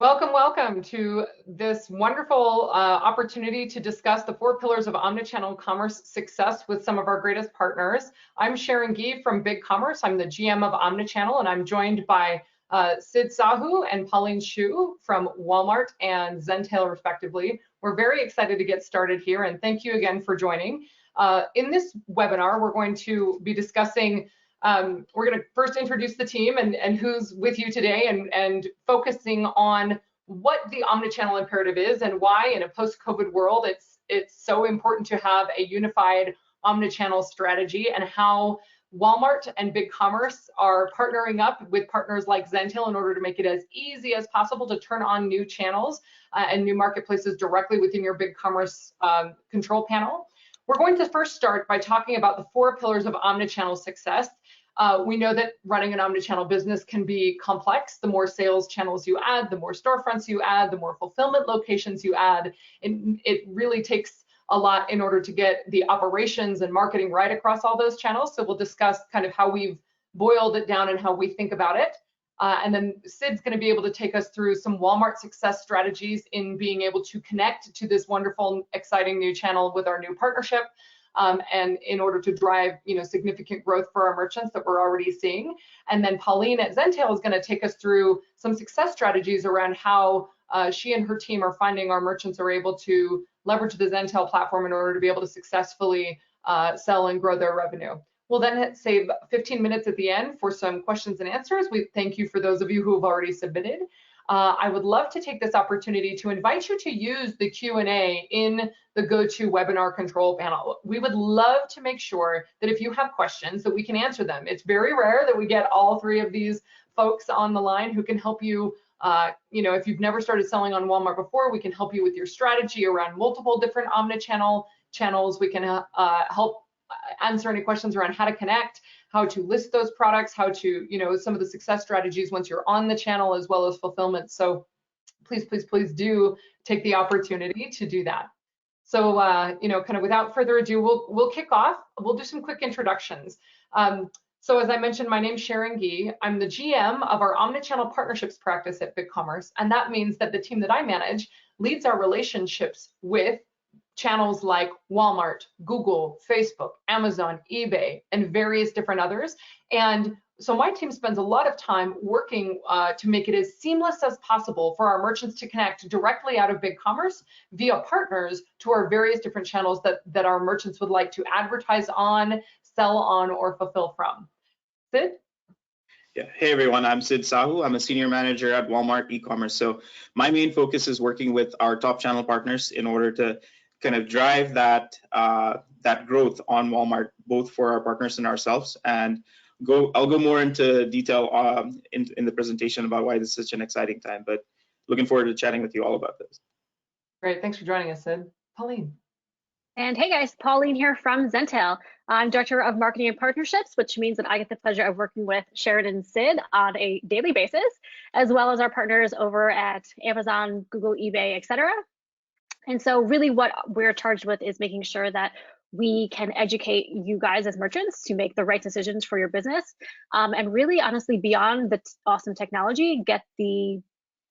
Welcome, welcome to this wonderful opportunity to discuss the 4 pillars of omnichannel commerce success with some of our greatest partners. I'm Sharon Gee from BigCommerce. I'm the GM of Omnichannel, and I'm joined by Sid Sahu and Pauline Shu from Walmart and Zentail, respectively. We're very excited to get started here, and thank you again for joining. In this webinar, we're going to be discussing we're going to first introduce the team and who's with you today and focusing on what the omnichannel imperative is and why in a post-COVID world it's so important to have a unified omnichannel strategy, and how Walmart and BigCommerce are partnering up with partners like Zentail in order to make it as easy as possible to turn on new channels and new marketplaces directly within your BigCommerce control panel. We're going to first start by talking about the 4 pillars of omnichannel success. We know that running an omnichannel business can be complex. The more sales channels you add, the more storefronts you add, the more fulfillment locations you add. And it really takes a lot in order to get the operations and marketing right across all those channels. So we'll discuss kind of how we've boiled it down and how we think about it. And then Sid's going to be able to take us through some Walmart success strategies in being able to connect to this wonderful, exciting new channel with our new partnership. And in order to drive, significant growth for our merchants that we're already seeing. And then Pauline at Zentail is going to take us through some success strategies around how she and her team are finding our merchants are able to leverage the Zentail platform in order to be able to successfully sell and grow their revenue. We'll then save 15 minutes at the end for some questions and answers. We thank you for those of you who have already submitted. I would love to take this opportunity to invite you to use the Q&A in the GoToWebinar control panel. We would love to make sure that if you have questions that we can answer them. It's very rare that we get all 3 of these folks on the line who can help you. If you've never started selling on Walmart before, we can help you with your strategy around multiple different omnichannel channels. We can help answer any questions around how to connect, how to list those products, how to, some of the success strategies once you're on the channel, as well as fulfillment. So please, please, please do take the opportunity to do that. So, kind of without further ado, we'll kick off. We'll do some quick introductions. So as I mentioned, my name's Sharon Gee. I'm the GM of our Omnichannel Partnerships practice at BigCommerce, and that means that the team that I manage leads our relationships with channels like Walmart, Google, Facebook, Amazon, eBay, and various different others. And so my team spends a lot of time working to make it as seamless as possible for our merchants to connect directly out of BigCommerce via partners to our various different channels that our merchants would like to advertise on, sell on, or fulfill from. Sid? Yeah. Hey everyone, I'm Sid Sahu. I'm a senior manager at Walmart e-commerce. So my main focus is working with our top channel partners in order to kind of drive that growth on Walmart, both for our partners and ourselves. And I'll go more into detail in the presentation about why this is such an exciting time. But looking forward to chatting with you all about this. Great, thanks for joining us, Sid. Pauline. And hey guys, Pauline here from Zentail. I'm Director of Marketing and Partnerships, which means that I get the pleasure of working with Sharon and Sid on a daily basis, as well as our partners over at Amazon, Google, eBay, etc. And so really what we're charged with is making sure that we can educate you guys as merchants to make the right decisions for your business. And really, honestly, beyond the awesome technology, get the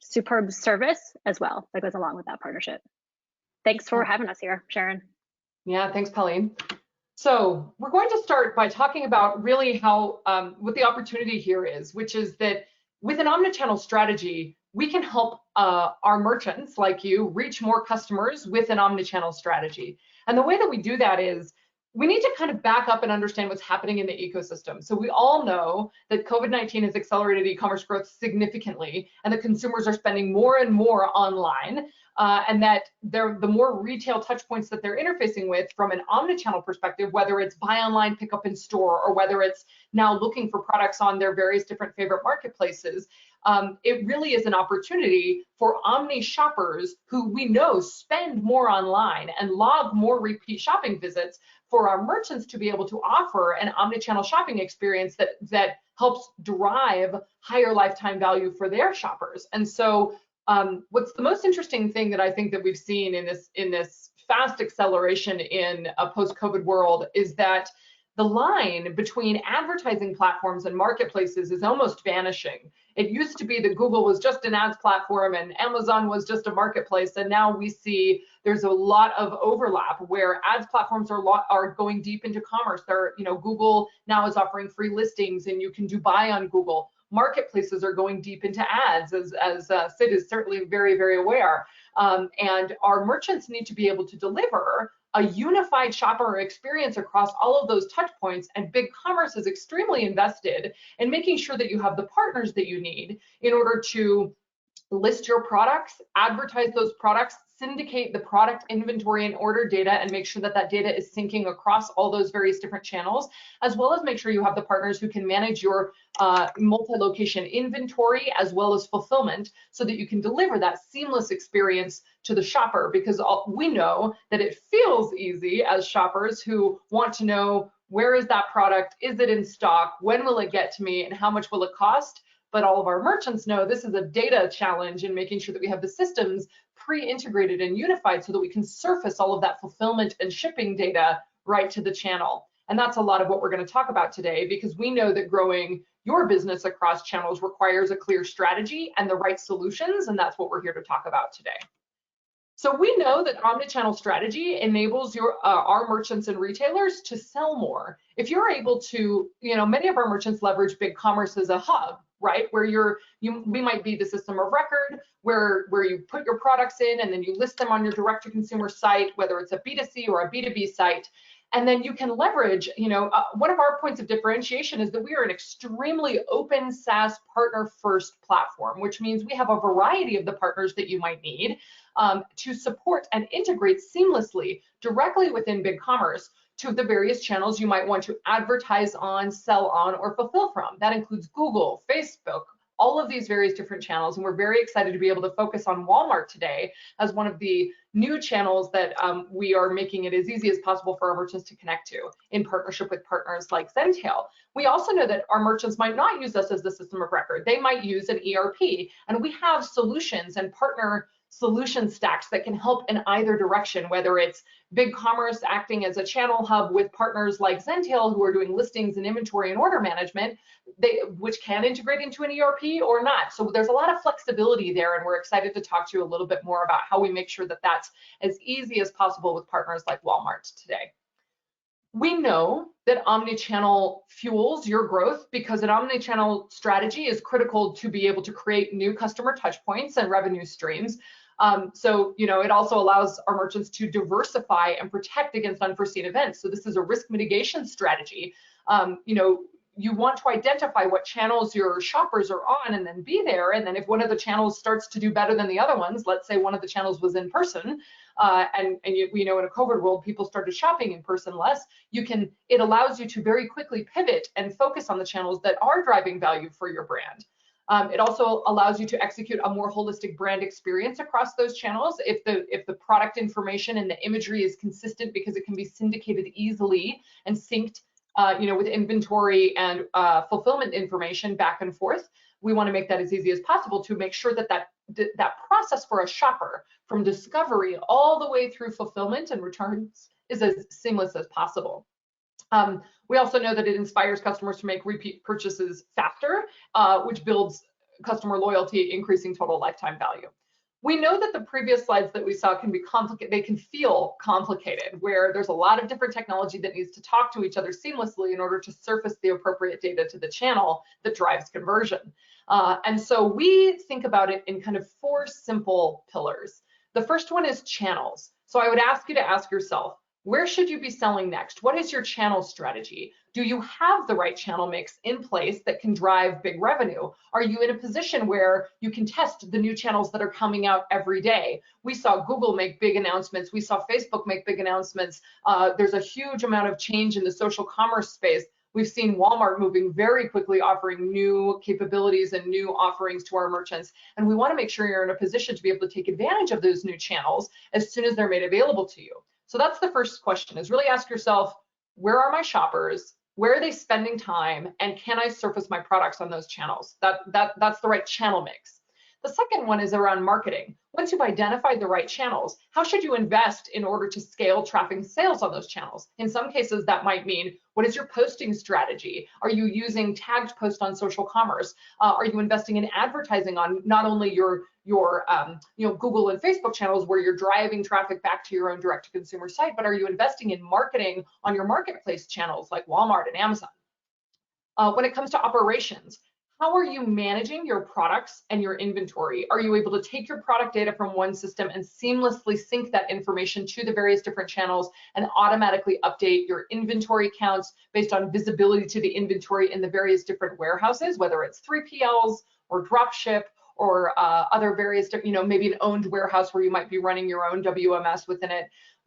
superb service as well that goes along with that partnership. Thanks for having us here, Sharon. Yeah, thanks, Pauline. So we're going to start by talking about really how, what the opportunity here is, which is that with an omnichannel strategy, we can help our merchants like you reach more customers with an omnichannel strategy. And the way that we do that is we need to kind of back up and understand what's happening in the ecosystem. So we all know that COVID-19 has accelerated e-commerce growth significantly, and that consumers are spending more and more online, and that the more retail touch points that they're interfacing with from an omnichannel perspective, whether it's buy online, pick up in store, or whether it's now looking for products on their various different favorite marketplaces, it really is an opportunity for omni shoppers who we know spend more online and log more repeat shopping visits, for our merchants to be able to offer an omnichannel shopping experience that helps drive higher lifetime value for their shoppers. And so what's the most interesting thing that I think that we've seen in this fast acceleration in a post-COVID world is that the line between advertising platforms and marketplaces is almost vanishing. It used to be that Google was just an ads platform and Amazon was just a marketplace, and now we see there's a lot of overlap where ads platforms are going deep into commerce. Google now is offering free listings and you can do buy on Google. Marketplaces are going deep into ads, as Sid is certainly very, very aware. And our merchants need to be able to deliver a unified shopper experience across all of those touch points, and BigCommerce is extremely invested in making sure that you have the partners that you need in order to list your products, advertise those products, syndicate the product inventory and order data, and make sure that that data is syncing across all those various different channels, as well as make sure you have the partners who can manage your multi-location inventory as well as fulfillment, so that you can deliver that seamless experience to the shopper, because we know that it feels easy as shoppers who want to know, where is that product, is it in stock, when will it get to me, and how much will it cost? But all of our merchants know this is a data challenge in making sure that we have the systems pre-integrated and unified so that we can surface all of that fulfillment and shipping data right to the channel. And that's a lot of what we're going to talk about today, because we know that growing your business across channels requires a clear strategy and the right solutions, and that's what we're here to talk about today. So we know that Omnichannel Strategy enables our merchants and retailers to sell more. If you're able to, many of our merchants leverage BigCommerce as a hub, right? Where we might be the system of record where you put your products in and then you list them on your direct-to-consumer site, whether it's a B2C or a B2B site. And then you can leverage, one of our points of differentiation is that we are an extremely open SaaS partner-first platform, which means we have a variety of the partners that you might need to support and integrate seamlessly directly within BigCommerce to the various channels you might want to advertise on, sell on, or fulfill from. That includes Google, Facebook, all of these various different channels. And we're very excited to be able to focus on Walmart today as one of the new channels that we are making it as easy as possible for our merchants to connect to in partnership with partners like Zentail. We also know that our merchants might not use us as the system of record. They might use an ERP, and we have solutions and partner solution stacks that can help in either direction, whether it's BigCommerce acting as a channel hub with partners like Zentail who are doing listings and inventory and order management, which can integrate into an ERP or not. So there's a lot of flexibility there, and we're excited to talk to you a little bit more about how we make sure that that's as easy as possible with partners like Walmart today. We know that omnichannel fuels your growth because an omnichannel strategy is critical to be able to create new customer touch points and revenue streams. It also allows our merchants to diversify and protect against unforeseen events. So this is a risk mitigation strategy. You want to identify what channels your shoppers are on and then be there. And then if one of the channels starts to do better than the other ones, let's say one of the channels was in person, we know in a COVID world, people started shopping in person less, it allows you to very quickly pivot and focus on the channels that are driving value for your brand. It also allows you to execute a more holistic brand experience across those channels if the product information and the imagery is consistent, because it can be syndicated easily and synced with inventory and fulfillment information back and forth. We want to make that as easy as possible to make sure that process for a shopper from discovery all the way through fulfillment and returns is as seamless as possible. We also know that it inspires customers to make repeat purchases faster, which builds customer loyalty, increasing total lifetime value. We know that the previous slides that we saw can be complicated. They can feel complicated, where there's a lot of different technology that needs to talk to each other seamlessly in order to surface the appropriate data to the channel that drives conversion. And so we think about it in kind of 4 simple pillars. The first one is channels. So I would ask you to ask yourself, where should you be selling next? What is your channel strategy? Do you have the right channel mix in place that can drive big revenue? Are you in a position where you can test the new channels that are coming out every day? We saw Google make big announcements. We saw Facebook make big announcements. There's a huge amount of change in the social commerce space. We've seen Walmart moving very quickly, offering new capabilities and new offerings to our merchants. And we want to make sure you're in a position to be able to take advantage of those new channels as soon as they're made available to you. So that's the first question, is really ask yourself, where are my shoppers? Where are they spending time? And can I surface my products on those channels? That's the right channel mix. The second one is around marketing. Once you've identified the right channels, how should you invest in order to scale traffic and sales on those channels? In some cases, that might mean, what is your posting strategy? Are you using tagged posts on social commerce? Are you investing in advertising on not only your Google and Facebook channels where you're driving traffic back to your own direct-to-consumer site, but are you investing in marketing on your marketplace channels like Walmart and Amazon? When it comes to operations, how are you managing your products and your inventory? Are you able to take your product data from one system and seamlessly sync that information to the various different channels and automatically update your inventory counts based on visibility to the inventory in the various different warehouses, whether it's 3PLs or dropship or other various, maybe an owned warehouse where you might be running your own WMS within it?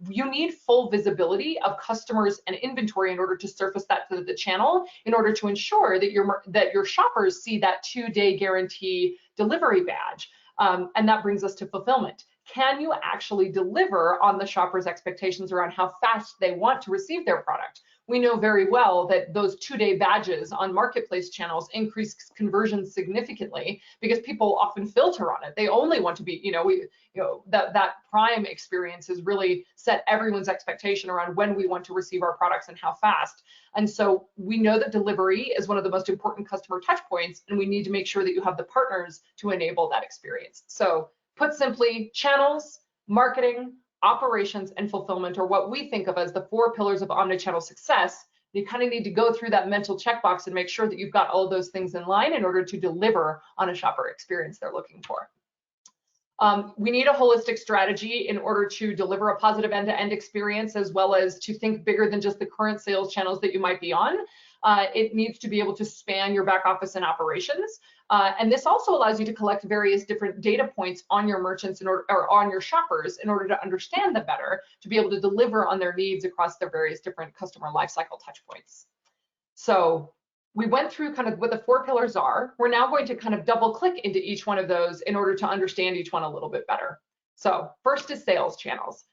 You need full visibility of customers and inventory in order to surface that to the channel, in order to ensure that your shoppers see that 2-day guarantee delivery badge. And that brings us to fulfillment. Can you actually deliver on the shopper's expectations around how fast they want to receive their product? We know very well that those 2-day badges on marketplace channels increase conversion significantly because people often filter on it. They only want to be, that prime experience has really set everyone's expectation around when we want to receive our products and how fast. And so we know that delivery is one of the most important customer touch points, and we need to make sure that you have the partners to enable that experience. So put simply, channels, marketing, operations, and fulfillment are what we think of as the 4 pillars of omnichannel success. You kind of need to go through that mental checkbox and make sure that you've got all of those things in line in order to deliver on a shopper experience they're looking for. We need a holistic strategy in order to deliver a positive end-to-end experience, as well as to think bigger than just the current sales channels that you might be on. It needs to be able to span your back office and operations. And this also allows you to collect various different data points on your merchants or on your shoppers in order to understand them better, to be able to deliver on their needs across their various different customer lifecycle touch points. So we went through kind of what the 4 pillars are. We're now going to kind of double click into each one of those in order to understand each one a little bit better. So first is sales channels.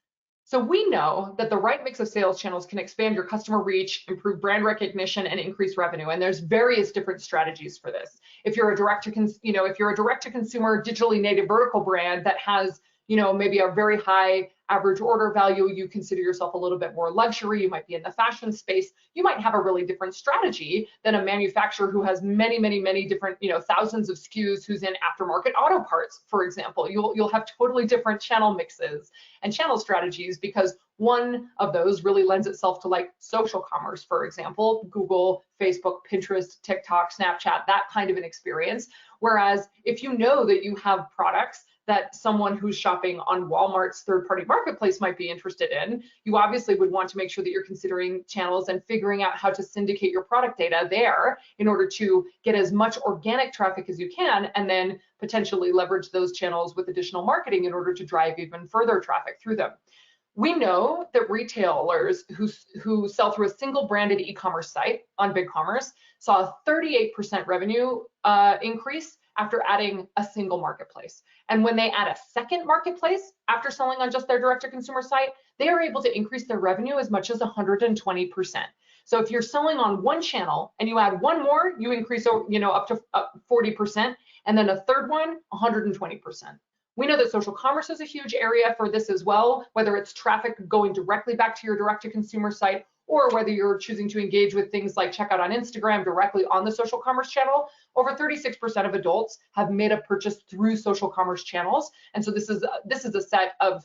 So we know that the right mix of sales channels can expand your customer reach, improve brand recognition, and increase revenue. And there's various different strategies for this. If you're a direct-to-consumer digitally native vertical brand that has, maybe a very high average order value, you consider yourself a little bit more luxury, you might be in the fashion space, you might have a really different strategy than a manufacturer who has many, many, many different, thousands of SKUs, who's in aftermarket auto parts, for example. You'll have totally different channel mixes and channel strategies, because one of those really lends itself to like social commerce, for example, Google, Facebook, Pinterest, TikTok, Snapchat, that kind of an experience. Whereas if you know that you have products that someone who's shopping on Walmart's third-party marketplace might be interested in, you obviously would want to make sure that you're considering channels and figuring out how to syndicate your product data there in order to get as much organic traffic as you can, and then potentially leverage those channels with additional marketing in order to drive even further traffic through them. We know that retailers who sell through a single branded e-commerce site on BigCommerce saw a 38% revenue increase after adding a single marketplace. And when they add a second marketplace after selling on just their direct-to-consumer site, they are able to increase their revenue as much as 120%. So if you're selling on one channel and you add one more, you increase up to 40%, and then a third one, 120%. We know that social commerce is a huge area for this as well, whether it's traffic going directly back to your direct-to-consumer site, or whether you're choosing to engage with things like checkout on Instagram directly on the social commerce channel. Over 36% of adults have made a purchase through social commerce channels. And so this is a set of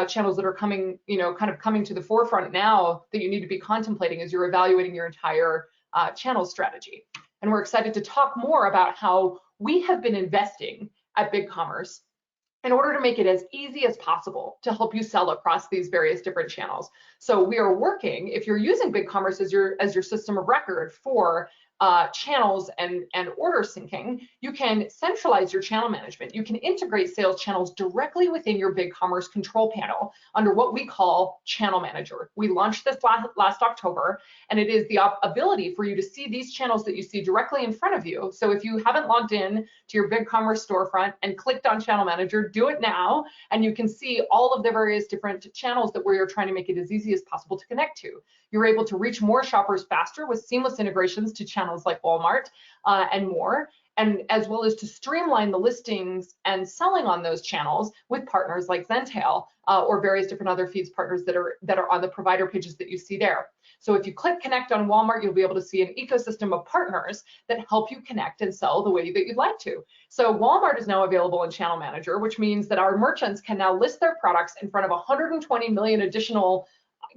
channels that are coming, kind of coming to the forefront now that you need to be contemplating as you're evaluating your entire channel strategy. And we're excited to talk more about how we have been investing at BigCommerce in order to make it as easy as possible to help you sell across these various different channels. So we are working, if you're using BigCommerce as your system of record for channels and order syncing, you can centralize your channel management. You can integrate sales channels directly within your BigCommerce control panel under what we call Channel Manager. We launched this last October, and it is the ability for you to see these channels that you see directly in front of you. So if you haven't logged in to your BigCommerce storefront and clicked on Channel Manager, do it now, and you can see all of the various different channels that we're trying to make it as easy as possible to connect to. You're able to reach more shoppers faster with seamless integrations to channels like Walmart and more. and as well as to streamline the listings and selling on those channels with partners like Zentail or various different other feeds partners that are on the provider pages that you see there. So if you click connect on Walmart, you'll be able to see an ecosystem of partners that help you connect and sell the way that you'd like to. So Walmart is now available in Channel Manager, which means that our merchants can now list their products in front of 120 million additional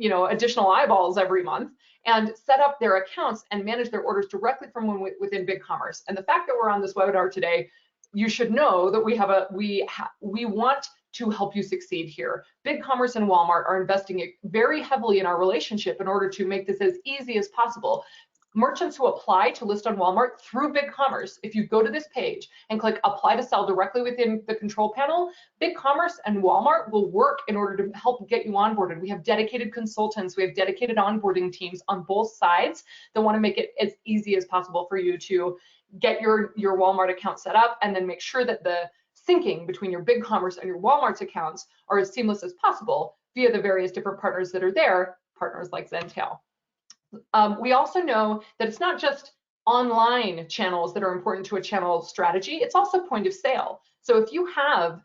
eyeballs every month and set up their accounts and manage their orders directly from within BigCommerce. And the fact that we're on this webinar today, you should know that we want to help you succeed here. BigCommerce and Walmart are investing very heavily in our relationship in order to make this as easy as possible. Merchants who apply to list on Walmart through BigCommerce, if you go to this page and click apply to sell directly within the control panel, BigCommerce and Walmart will work in order to help get you onboarded. We have dedicated consultants, we have dedicated onboarding teams on both sides that want to make it as easy as possible for you to get your Walmart account set up and then make sure that the syncing between your BigCommerce and your Walmart's accounts are as seamless as possible via the various different partners that are there, partners like Zentail. We also know that it's not just online channels that are important to a channel strategy, it's also point of sale. So if you have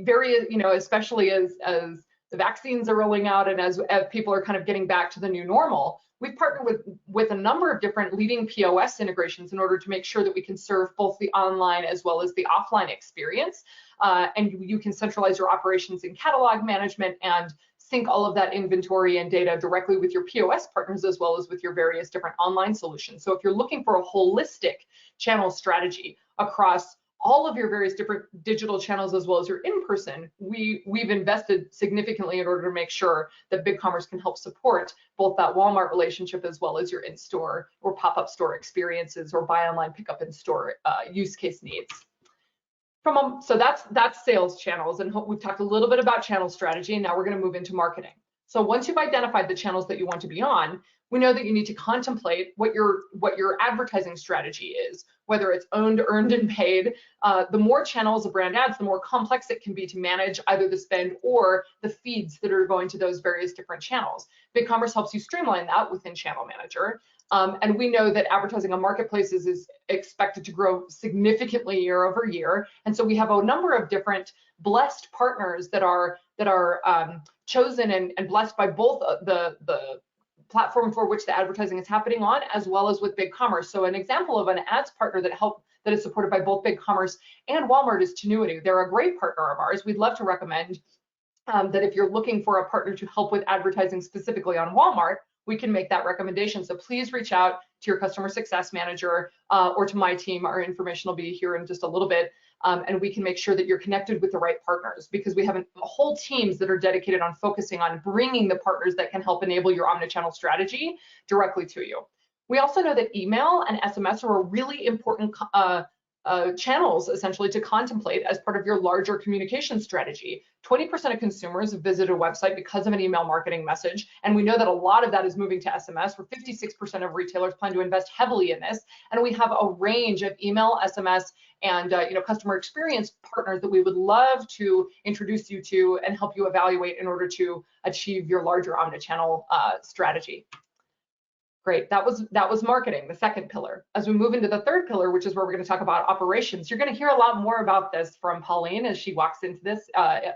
various, especially as the vaccines are rolling out and as people are kind of getting back to the new normal, we've partnered with a number of different leading POS integrations in order to make sure that we can serve both the online as well as the offline experience. And you can centralize your operations in catalog management and sync all of that inventory and data directly with your POS partners as well as with your various different online solutions. So if you're looking for a holistic channel strategy across all of your various different digital channels as well as your in-person, we've invested significantly in order to make sure that BigCommerce can help support both that Walmart relationship as well as your in-store or pop-up store experiences or buy online, pick up in store use case needs. So that's sales channels, and we've talked a little bit about channel strategy, and now we're going to move into marketing. So once you've identified the channels that you want to be on, we know that you need to contemplate what your advertising strategy is, whether it's owned, earned, and paid. The more channels a brand adds, the more complex it can be to manage either the spend or the feeds that are going to those various different channels. BigCommerce helps you streamline that within Channel Manager. And we know that advertising on marketplaces is expected to grow significantly year over year. And so we have a number of different blessed partners that are chosen and blessed by both the platform for which the advertising is happening on, as well as with BigCommerce. So an example of an ads partner that is supported by both BigCommerce and Walmart is Tenuity. They're a great partner of ours. We'd love to recommend that if you're looking for a partner to help with advertising specifically on Walmart, we can make that recommendation. So please reach out to your customer success manager or to my team. Our information will be here in just a little bit. And we can make sure that you're connected with the right partners, because we have whole teams that are dedicated on focusing on bringing the partners that can help enable your omnichannel strategy directly to you. We also know that email and SMS are a really important channels essentially to contemplate as part of your larger communication strategy. 20% of consumers have visited a website because of an email marketing message, and we know that a lot of that is moving to SMS, where 56% of retailers plan to invest heavily in this. And we have a range of email, SMS, and customer experience partners that we would love to introduce you to and help you evaluate in order to achieve your larger omnichannel strategy. Great, that was marketing, the second pillar. As we move into the third pillar, which is where we're going to talk about operations, you're going to hear a lot more about this from Pauline as she walks into this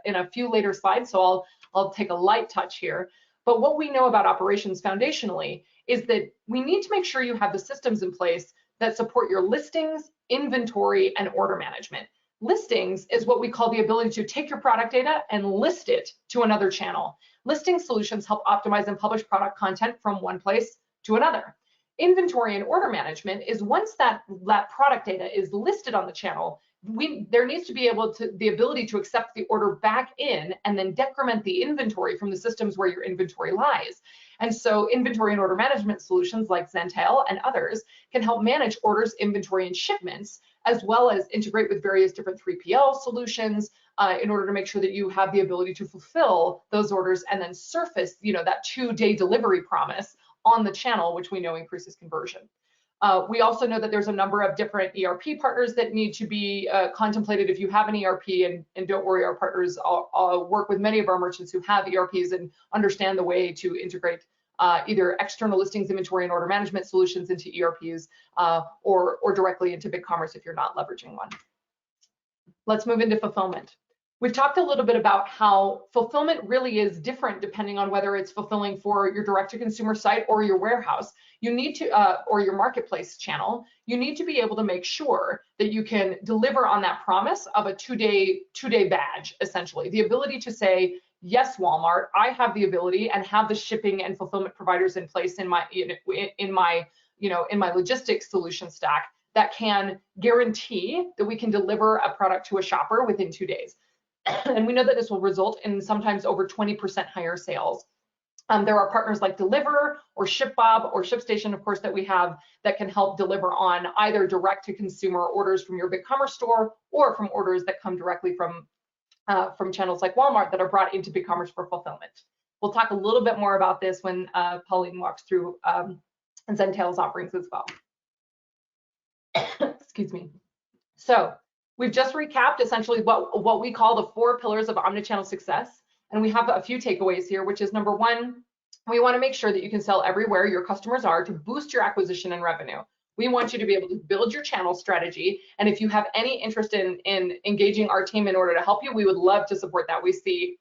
in a few later slides, so I'll take a light touch here. But what we know about operations foundationally is that we need to make sure you have the systems in place that support your listings, inventory, and order management. Listings is what we call the ability to take your product data and list it to another channel. Listing solutions help optimize and publish product content from one place to another. Inventory and order management is once that product data is listed on the channel, there needs to be the ability to accept the order back in and then decrement the inventory from the systems where your inventory lies. And so inventory and order management solutions like Zentail and others can help manage orders, inventory, and shipments, as well as integrate with various different 3PL solutions in order to make sure that you have the ability to fulfill those orders and then surface that 2-day delivery promise on the channel, which we know increases conversion. We also know that there's a number of different ERP partners that need to be contemplated if you have an ERP, and don't worry, our partners work with many of our merchants who have ERPs and understand the way to integrate either external listings, inventory, and order management solutions into ERPs, or directly into BigCommerce if you're not leveraging one. Let's move into fulfillment. We've talked a little bit about how fulfillment really is different depending on whether it's fulfilling for your direct-to-consumer site or your warehouse. You need to, or your marketplace channel. You need to be able to make sure that you can deliver on that promise of a two-day badge, essentially. The ability to say, yes, Walmart, I have the ability and have the shipping and fulfillment providers in place in my logistics solution stack that can guarantee that we can deliver a product to a shopper within 2 days. And we know that this will result in sometimes over 20% higher sales. There are partners like Deliver or ShipBob or ShipStation, of course, that we have that can help deliver on either direct to consumer orders from your BigCommerce store or from orders that come directly from channels like Walmart that are brought into BigCommerce for fulfillment. We'll talk a little bit more about this when Pauline walks through Zentail's offerings as well. Excuse me. So we've just recapped essentially what we call the 4 pillars of omnichannel success. And we have a few takeaways here, which is number 1, we want to make sure that you can sell everywhere your customers are to boost your acquisition and revenue. We want you to be able to build your channel strategy. And if you have any interest in engaging our team in order to help you, we would love to support that. We see,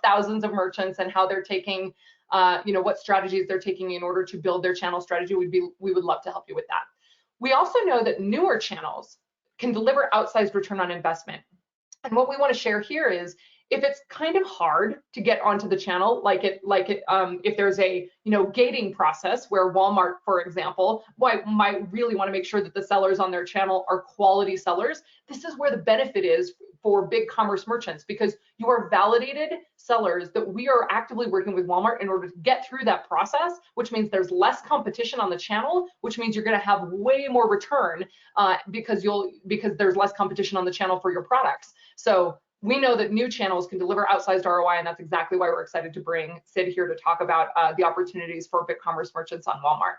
thousands of merchants and how they're taking, what strategies they're taking in order to build their channel strategy. We would love to help you with that. We also know that newer channels can deliver outsized return on investment. And what we want to share here is, if it's kind of hard to get onto the channel, if there's a gating process where Walmart, for example, might really want to make sure that the sellers on their channel are quality sellers, this is where the benefit is for BigCommerce merchants, because you are validated sellers that we are actively working with Walmart in order to get through that process, which means there's less competition on the channel, which means you're going to have way more return because there's less competition on the channel for your products. So we know that new channels can deliver outsized ROI, and that's exactly why we're excited to bring Sid here to talk about the opportunities for BigCommerce merchants on Walmart.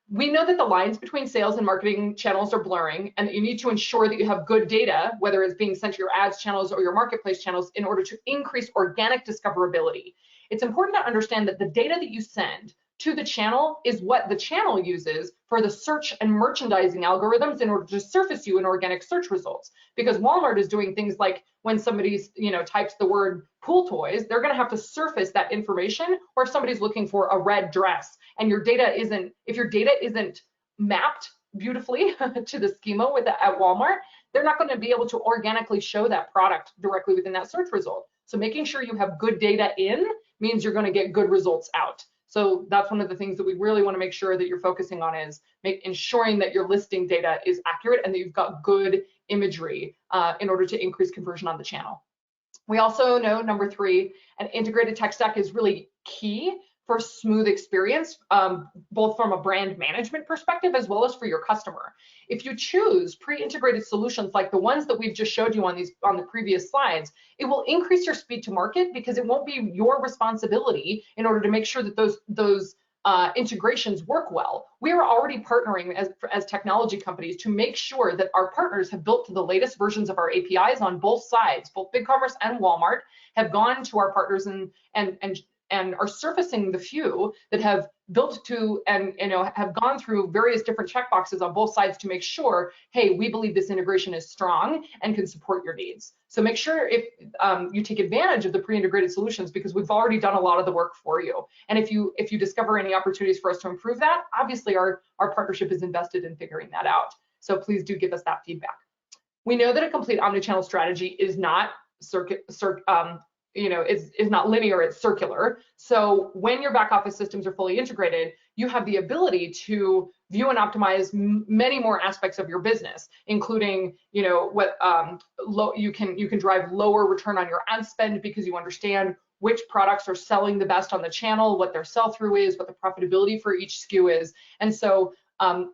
We know that the lines between sales and marketing channels are blurring, and that you need to ensure that you have good data, whether it's being sent to your ads channels or your marketplace channels, in order to increase organic discoverability. It's important to understand that the data that you send to the channel is what the channel uses for the search and merchandising algorithms in order to surface you in organic search results. Because Walmart is doing things like when somebody types the word pool toys, they're going to have to surface that information, or if somebody's looking for a red dress and if your data isn't mapped beautifully to the schema at Walmart, they're not going to be able to organically show that product directly within that search result. So making sure you have good data in means you're going to get good results out. So that's one of the things that we really want to make sure that you're focusing on, is ensuring that your listing data is accurate and that you've got good imagery in order to increase conversion on the channel. We also know, number 3, an integrated tech stack is really key for smooth experience, both from a brand management perspective as well as for your customer. If you choose pre-integrated solutions like the ones that we've just showed you on the previous slides, it will increase your speed to market, because it won't be your responsibility in order to make sure that those integrations work well. We are already partnering as technology companies to make sure that our partners have built to the latest versions of our APIs on both sides. Both BigCommerce and Walmart have gone to our partners and are surfacing the few that have built to and have gone through various different checkboxes on both sides to make sure, hey, we believe this integration is strong and can support your needs. So make sure if you take advantage of the pre-integrated solutions, because we've already done a lot of the work for you. And if you discover any opportunities for us to improve that, obviously our partnership is invested in figuring that out. So please do give us that feedback. We know that a complete omnichannel strategy is not is not linear, it's circular. So when your back office systems are fully integrated, you have the ability to view and optimize many more aspects of your business, including, what you can drive lower return on your ad spend, because you understand which products are selling the best on the channel, what their sell-through is, what the profitability for each SKU is. And so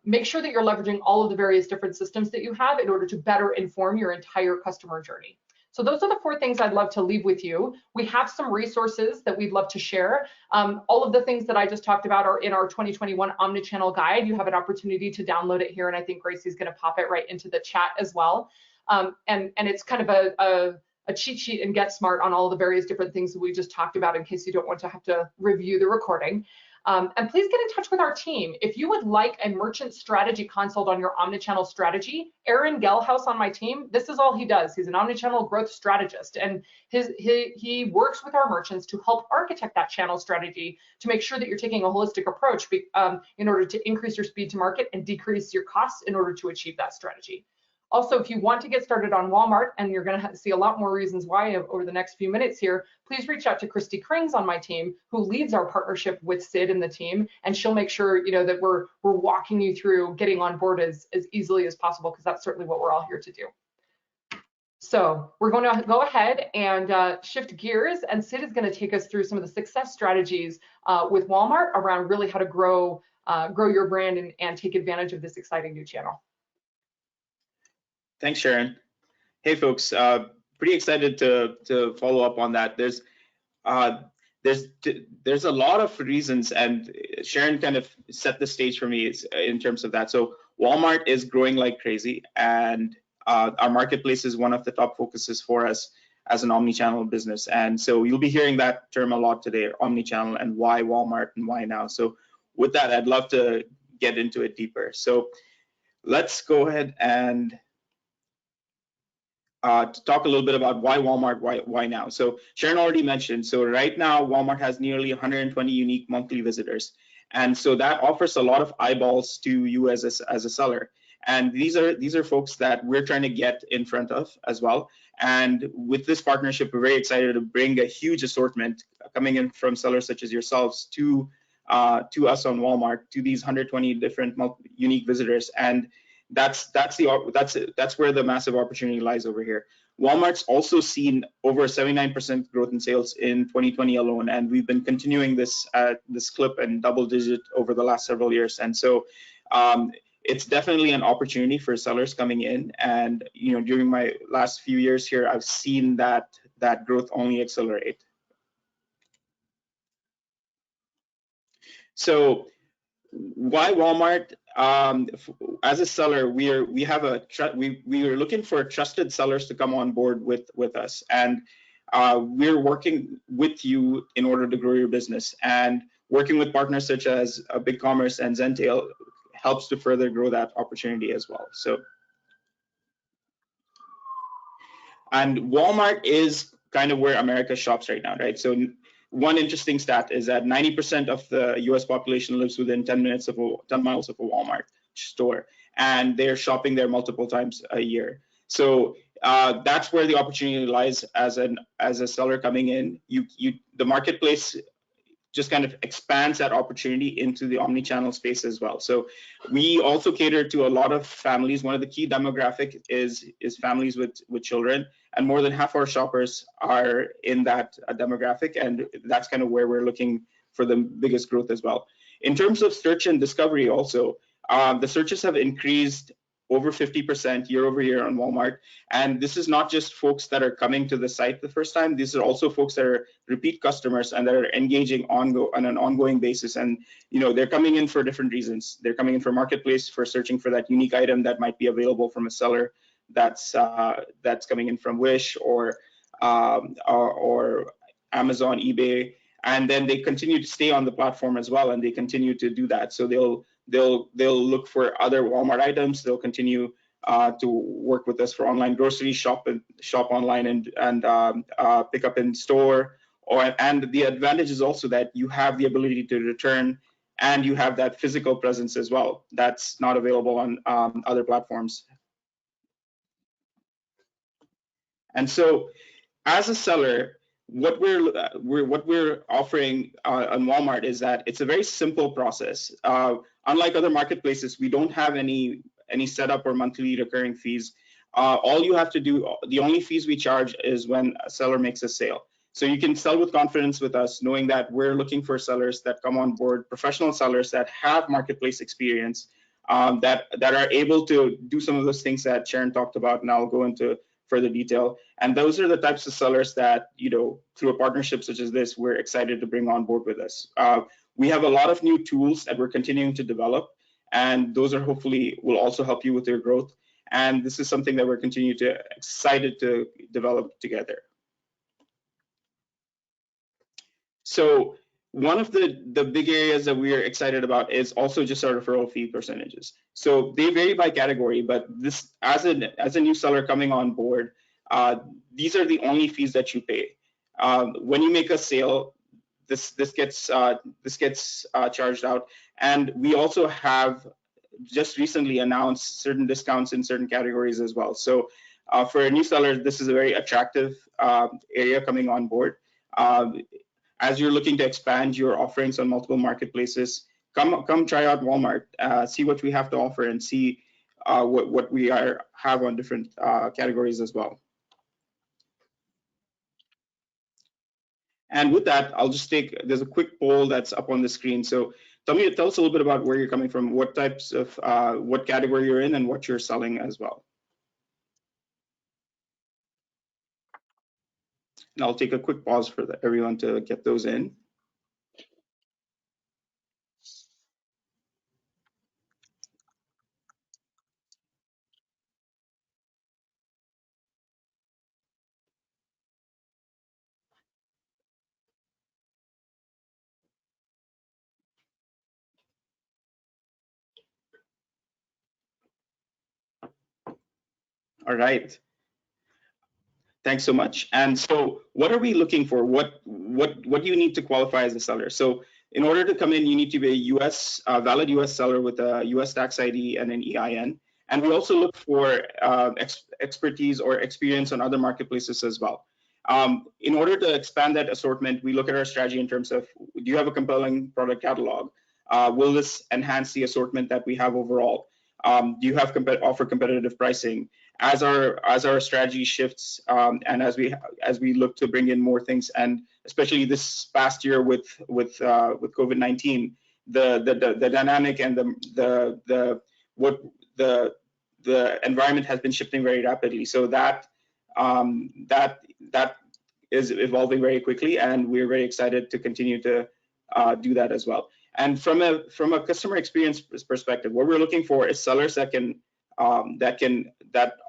make sure that you're leveraging all of the various different systems that you have in order to better inform your entire customer journey. So those are the 4 things I'd love to leave with you. We have some resources that we'd love to share. All of the things that I just talked about are in our 2021 Omnichannel Guide. You have an opportunity to download it here, and I think Gracie's going to pop it right into the chat as well. And it's kind of a cheat sheet and get smart on all the various different things that we just talked about, in case you don't want to have to review the recording. And please get in touch with our team. If you would like a merchant strategy consult on your omnichannel strategy, Aaron Gelhaus on my team, this is all he does. He's an omnichannel growth strategist, and he works with our merchants to help architect that channel strategy to make sure that you're taking a holistic approach in order to increase your speed to market and decrease your costs in order to achieve that strategy. Also, if you want to get started on Walmart, and you're going to see a lot more reasons why over the next few minutes here, please reach out to Christy Krings on my team, who leads our partnership with Sid and the team, and she'll make sure that we're walking you through getting on board as easily as possible, because that's certainly what we're all here to do. So we're going to go ahead and shift gears, and Sid is going to take us through some of the success strategies with Walmart around really how to grow your brand and take advantage of this exciting new channel. Thanks, Sharon. Hey, folks. Pretty excited to follow up on that. There's a lot of reasons, and Sharon kind of set the stage for me in terms of that. So Walmart is growing like crazy, and our marketplace is one of the top focuses for us as an omnichannel business. And so you'll be hearing that term a lot today, omnichannel, and why Walmart and why now. So with that, I'd love to get into it deeper. So let's go ahead and to talk a little bit about why Walmart, why now. So Sharon already mentioned, so right now Walmart has nearly 120 unique monthly visitors. And so that offers a lot of eyeballs to you as a seller. And these are folks that we're trying to get in front of as well. And with this partnership, we're very excited to bring a huge assortment coming in from sellers such as yourselves to us on Walmart, to these 120 different unique visitors. And that's where the massive opportunity lies over here. Walmart's also seen over 79% growth in sales in 2020 alone, and we've been continuing this clip and double digit over the last several years. And so it's definitely an opportunity for sellers coming in. And during my last few years here, I've seen that growth only accelerate. So why Walmart? As a seller, we are looking for trusted sellers to come on board with us, and we're working with you in order to grow your business. And working with partners such as BigCommerce and Zentail helps to further grow that opportunity as well. So, and Walmart is kind of where America shops right now, right? So one interesting stat is that 90% of the US population lives within 10 miles of a Walmart store, and they're shopping there multiple times a year. So that's where the opportunity lies as a seller coming in. The marketplace just kind of expands that opportunity into the omnichannel space as well. So we also cater to a lot of families. One of the key demographic is families with children, and more than half our shoppers are in that demographic, and that's kind of where we're looking for the biggest growth as well. In terms of search and discovery also, the searches have increased over 50% year over year on Walmart. And this is not just folks that are coming to the site the first time. These are also folks that are repeat customers and that are engaging on an ongoing basis. And they're coming in for different reasons. They're coming in for marketplace, for searching for that unique item that might be available from a seller that's coming in from Wish or Amazon, eBay. And then they continue to stay on the platform as well, and they continue to do that. So they'll look for other Walmart items. They'll continue to work with us for online grocery, shop online and pick up in store. And the advantage is also that you have the ability to return, and you have that physical presence as well. That's not available on other platforms. And so, as a seller, what we're offering on Walmart is that it's a very simple process. Unlike other marketplaces, we don't have any setup or monthly recurring fees. All you have to do, the only fees we charge is when a seller makes a sale. So you can sell with confidence with us, knowing that we're looking for sellers that come on board, professional sellers that have marketplace experience, that are able to do some of those things that Sharon talked about, and I'll go into further detail. And those are the types of sellers that, through a partnership such as this, we're excited to bring on board with us. We have a lot of new tools that we're continuing to develop, and those are hopefully will also help you with your growth. And this is something that we're excited to develop together. So one of the big areas that we are excited about is also just our referral fee percentages. So they vary by category, but this, as a new seller coming on board, these are the only fees that you pay. When you make a sale, this gets charged out, and we also have just recently announced certain discounts in certain categories as well. So for a new seller, this is a very attractive area coming on board. As you're looking to expand your offerings on multiple marketplaces, come try out Walmart, see what we have to offer, and see what we have on different categories as well. And with that, I'll just there's a quick poll that's up on the screen. So tell us a little bit about where you're coming from, what types of, what category you're in, and what you're selling as well. And I'll take a quick pause for everyone to get those in. All right. Thanks so much. And so what are we looking for? What do you need to qualify as a seller? So in order to come in, you need to be a valid US seller with a US tax ID and an EIN. And we also look for expertise or experience on other marketplaces as well. In order to expand that assortment, we look at our strategy in terms of, do you have a compelling product catalog? Will this enhance the assortment that we have overall? Do you have offer competitive pricing? As our strategy shifts and as we look to bring in more things, and especially this past year with COVID-19, the dynamic and the environment has been shifting very rapidly. So that is evolving very quickly, and we're very excited to continue to do that as well. And from a customer experience perspective, what we're looking for is sellers that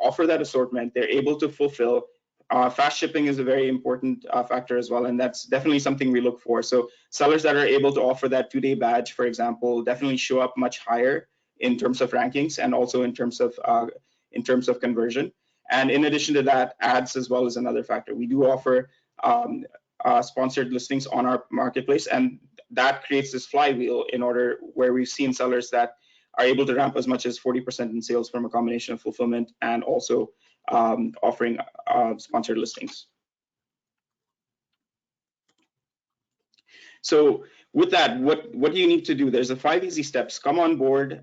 offer that assortment. They're able to fulfill. Fast shipping is a very important factor as well, and that's definitely something we look for. So sellers that are able to offer that 2-day badge, for example, definitely show up much higher in terms of rankings and also in terms of conversion. And in addition to that, ads as well is another factor. We do offer sponsored listings on our marketplace, and that creates this flywheel where we've seen sellers that are able to ramp as much as 40% in sales from a combination of fulfillment and also offering sponsored listings. So with that, what do you need to do? There's 5 easy steps. Come on board,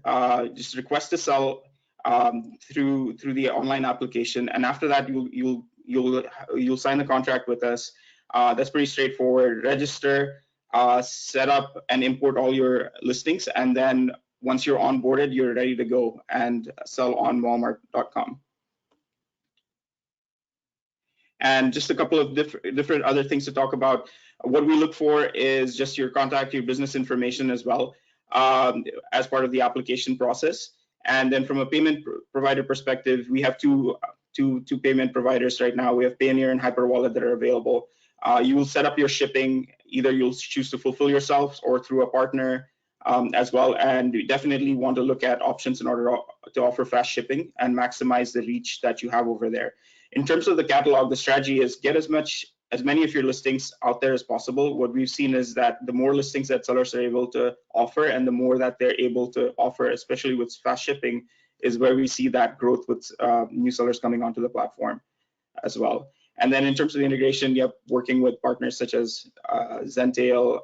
just request to sell through the online application, and after that you'll sign the contract with us. That's pretty straightforward. Register, set up and import all your listings, and then once you're onboarded, you're ready to go and sell on Walmart.com. And just a couple of different other things to talk about. What we look for is just your contact, your business information as well as part of the application process. And then from a payment provider perspective, we have two payment providers right now. We have Payoneer and Hyperwallet that are available. You will set up your shipping. Either you'll choose to fulfill yourselves or through a partner as well. And you definitely want to look at options in order to offer fast shipping and maximize the reach that you have over there. In terms of the catalog, the strategy is get as many of your listings out there as possible. What we've seen is that the more listings that sellers are able to offer and the more that they're able to offer, especially with fast shipping, is where we see that growth with new sellers coming onto the platform as well. And then in terms of the integration, working with partners such as Zentail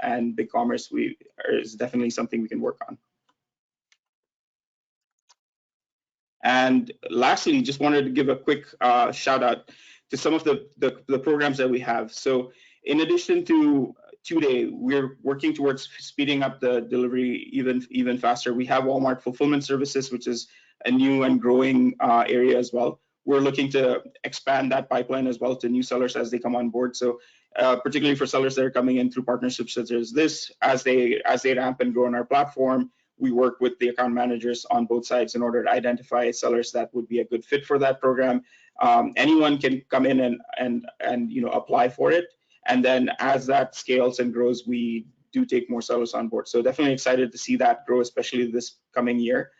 and BigCommerce is definitely something we can work on. And lastly, just wanted to give a quick shout out to some of the programs that we have. So in addition to 2-day, we're working towards speeding up the delivery even faster. We have Walmart Fulfillment Services, which is a new and growing area as well. We're looking to expand that pipeline as well to new sellers as they come on board. So particularly for sellers that are coming in through partnerships such as this, as they ramp and grow on our platform, we work with the account managers on both sides in order to identify sellers that would be a good fit for that program. Anyone can come in and apply for it, And then as that scales and grows, we do take more sellers on board. So definitely excited to see that grow, especially this coming year.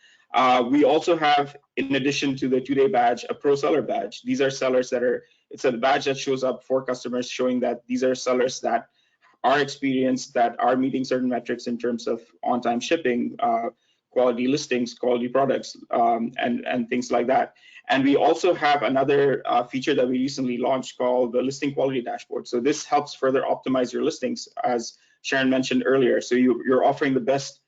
We also have, in addition to the 2-day badge, a pro seller badge. These are sellers that are, it's a badge that shows up for customers, showing that these are sellers that are experienced, that are meeting certain metrics in terms of on-time shipping, quality listings, quality products, and things like that. And we also have another feature that we recently launched called the Listing Quality Dashboard. So this helps further optimize your listings, as Sharon mentioned earlier. So you're offering the best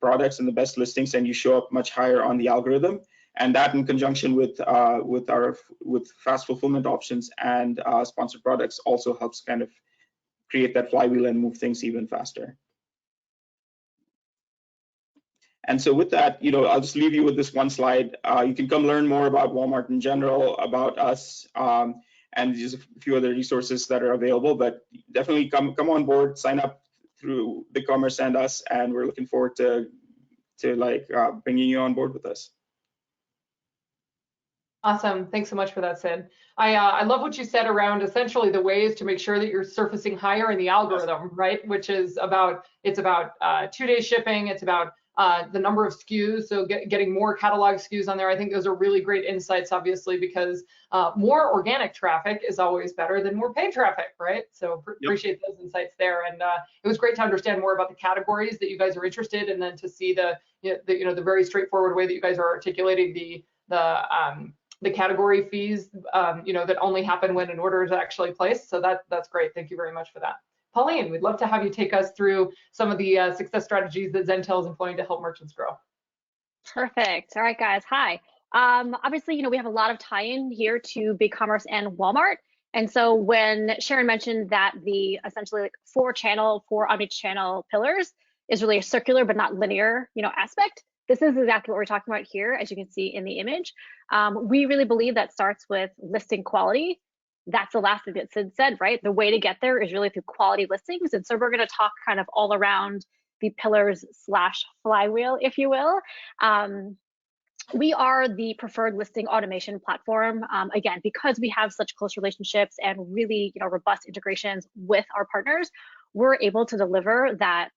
products and the best listings, and you show up much higher on the algorithm. And that, in conjunction with fast fulfillment options and sponsored products, also helps kind of create that flywheel and move things even faster. And so with that, I'll just leave you with this one slide. You can come learn more about Walmart in general, about us, and just a few other resources that are available. But definitely come on board, sign up through BigCommerce and us, and we're looking forward to bringing you on board with us. Awesome. Thanks so much for that, Sid. I love what you said around essentially the ways to make sure that you're surfacing higher in the algorithm, right? Which is about, it's about 2-day shipping. It's about the number of SKUs, so getting more catalog SKUs on there. I think those are really great insights, obviously, because more organic traffic is always better than more paid traffic, right? So appreciate those insights there. And it was great to understand more about the categories that you guys are interested in, and then to see the very straightforward way that you guys are articulating the category fees, that only happen when an order is actually placed. So that's great. Thank you very much for that. Pauline, we'd love to have you take us through some of the success strategies that Zentail is employing to help merchants grow. Perfect. All right, guys. Hi. Obviously, we have a lot of tie-in here to BigCommerce and Walmart. And so when Sharon mentioned that the essentially 4 omnichannel pillars is really a circular but not linear, aspect, this is exactly what we're talking about here, as you can see in the image. We really believe that starts with listing quality. That's the last thing that Sid said, right? The way to get there is really through quality listings. And so we're going to talk kind of all around the pillars / flywheel, if you will. We are the preferred listing automation platform, again, because we have such close relationships and really robust integrations with our partners. We're able to deliver that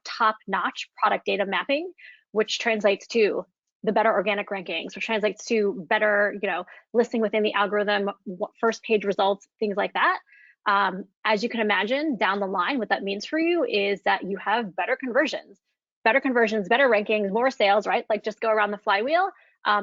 top-notch product data mapping, which translates to the better organic rankings, which translates to better listing within the algorithm, first page results, things like that. As you can imagine, down the line, what that means for you is that you have better conversions, better rankings, more sales, right? Like, just go around the flywheel.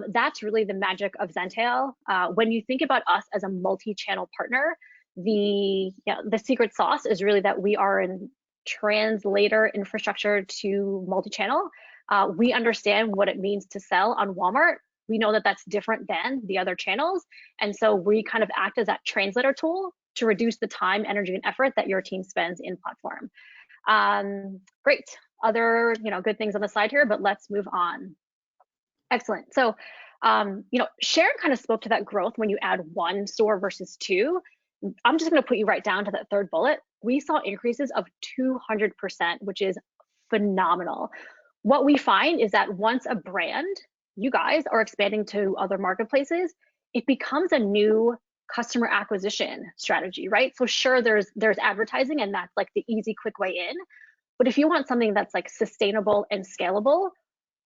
That's really the magic of Zentail. When you think about us as a multi-channel partner, the secret sauce is really that we are in translator infrastructure to multi-channel. We understand what it means to sell on Walmart. We know that that's different than the other channels. And so we kind of act as that translator tool to reduce the time, energy, and effort that your team spends in platform. Great. Other good things on the side here, but let's move on. Excellent. So Sharon kind of spoke to that growth when you add 1 store versus 2. I'm just going to put you right down to that 3rd bullet. We saw increases of 200%, which is phenomenal. What we find is that once a brand, you guys, are expanding to other marketplaces, it becomes a new customer acquisition strategy, right? So sure, there's advertising, and that's like the easy, quick way in. But if you want something that's like sustainable and scalable,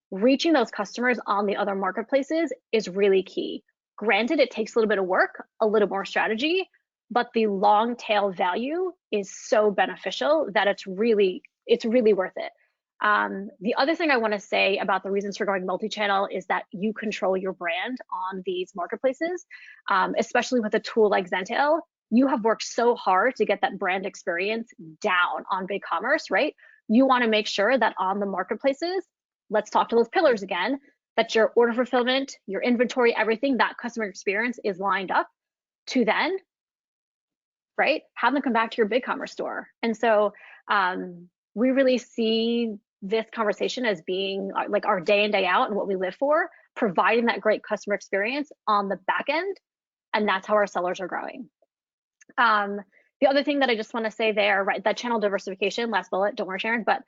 reaching those customers on the other marketplaces is really key. Granted, it takes a little bit of work, a little more strategy, but the long tail value is so beneficial that it's really worth it. The other thing I want to say about the reasons for going multi-channel is that you control your brand on these marketplaces, especially with a tool like Zentail. You have worked so hard to get that brand experience down on BigCommerce, right? You want to make sure that on the marketplaces, let's talk to those pillars again, that your order fulfillment, your inventory, everything, that customer experience is lined up to then, right? Have them come back to your BigCommerce store. And so we really see this conversation as being like our day in, day out and what we live for, providing that great customer experience on the back end. And that's how our sellers are growing. The other thing that I just want to say there, right, that channel diversification, last bullet, don't worry, Sharon, but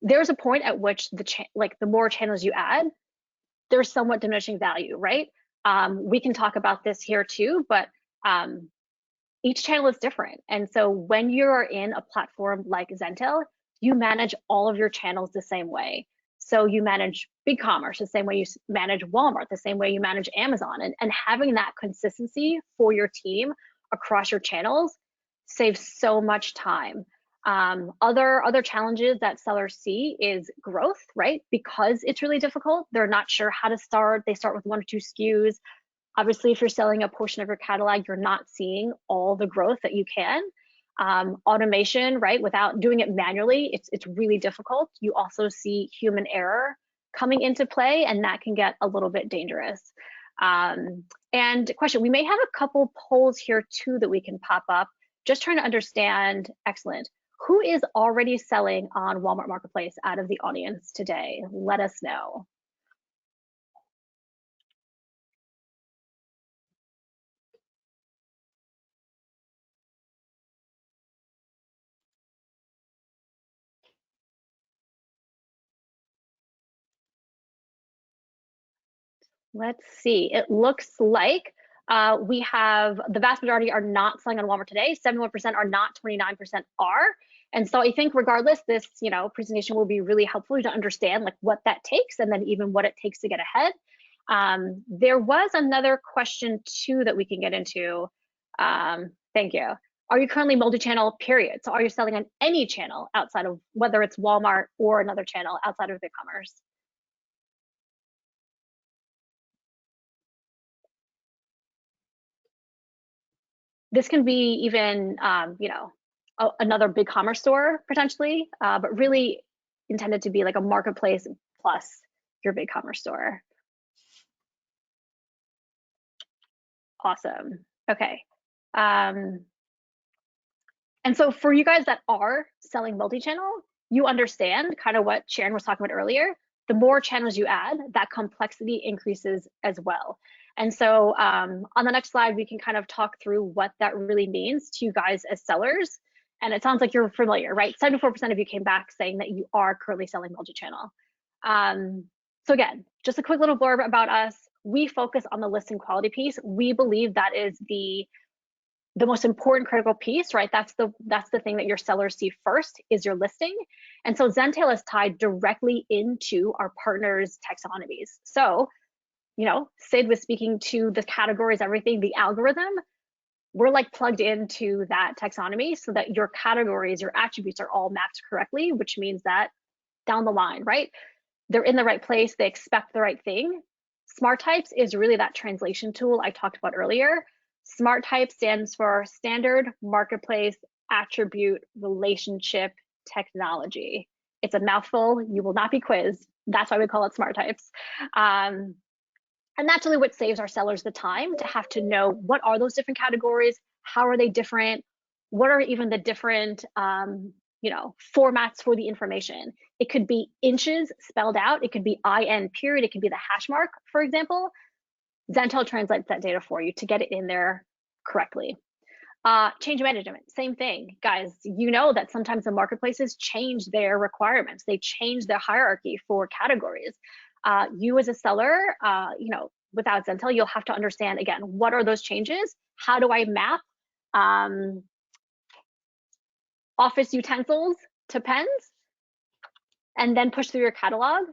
there's a point at which the more channels you add, there's somewhat diminishing value, right? We can talk about this here too, but each channel is different. And so when you're in a platform like Zentail, you manage all of your channels the same way. So you manage BigCommerce the same way you manage Walmart, the same way you manage Amazon, and having that consistency for your team across your channels saves so much time. Other challenges that sellers see is growth, right? Because it's really difficult. They're not sure how to start. They start with 1 or 2 SKUs. Obviously, if you're selling a portion of your catalog, you're not seeing all the growth that you can. Automation, right? Without doing it manually, it's really difficult. You also see human error coming into play, and that can get a little bit dangerous. And question, we may have a couple polls here too that we can pop up. Just trying to understand, excellent. Who is already selling on Walmart Marketplace out of the audience today? Let us know. Let's see, it looks like we have the vast majority are not selling on Walmart today, 71% are not, 29% are. And so I think regardless, this presentation will be really helpful to understand like what that takes and then even what it takes to get ahead. There was another question too that we can get into. Thank you. Are you currently multi-channel, period? So are you selling on any channel outside of whether it's Walmart or another channel outside of BigCommerce? This can be even, another BigCommerce store potentially, but really intended to be like a marketplace plus your BigCommerce store. Awesome. Okay. And so for you guys that are selling multi-channel, you understand kind of what Sharon was talking about earlier. The more channels you add, that complexity increases as well. And so on the next slide, we can kind of talk through what that really means to you guys as sellers. And it sounds like you're familiar, right? 74% of you came back saying that you are currently selling multi-channel. So again, just a quick little blurb about us. We focus on the listing quality piece. We believe that is the most important critical piece, right? That's the thing that your sellers see first is your listing. And so Zentail is tied directly into our partners' taxonomies. So, Sid was speaking to the categories, everything, the algorithm. We're like plugged into that taxonomy so that your categories, your attributes are all mapped correctly, which means that down the line, right? They're in the right place, they expect the right thing. Smart Types is really that translation tool I talked about earlier. Smart Type stands for Standard Marketplace Attribute Relationship Technology. It's a mouthful. You will not be quizzed. That's why we call it Smart Types. And that's really what saves our sellers the time to have to know what are those different categories, how are they different, what are even the different formats for the information. It could be inches spelled out, it could be IN period, it could be the hash mark, for example. Zentail translates that data for you to get it in there correctly. Change management, same thing. Guys, you know that sometimes the marketplaces change their requirements. They change their hierarchy for categories. You as a seller, without Zentail, you'll have to understand, again, what are those changes? How do I map office utensils to pens? And then push through your catalog.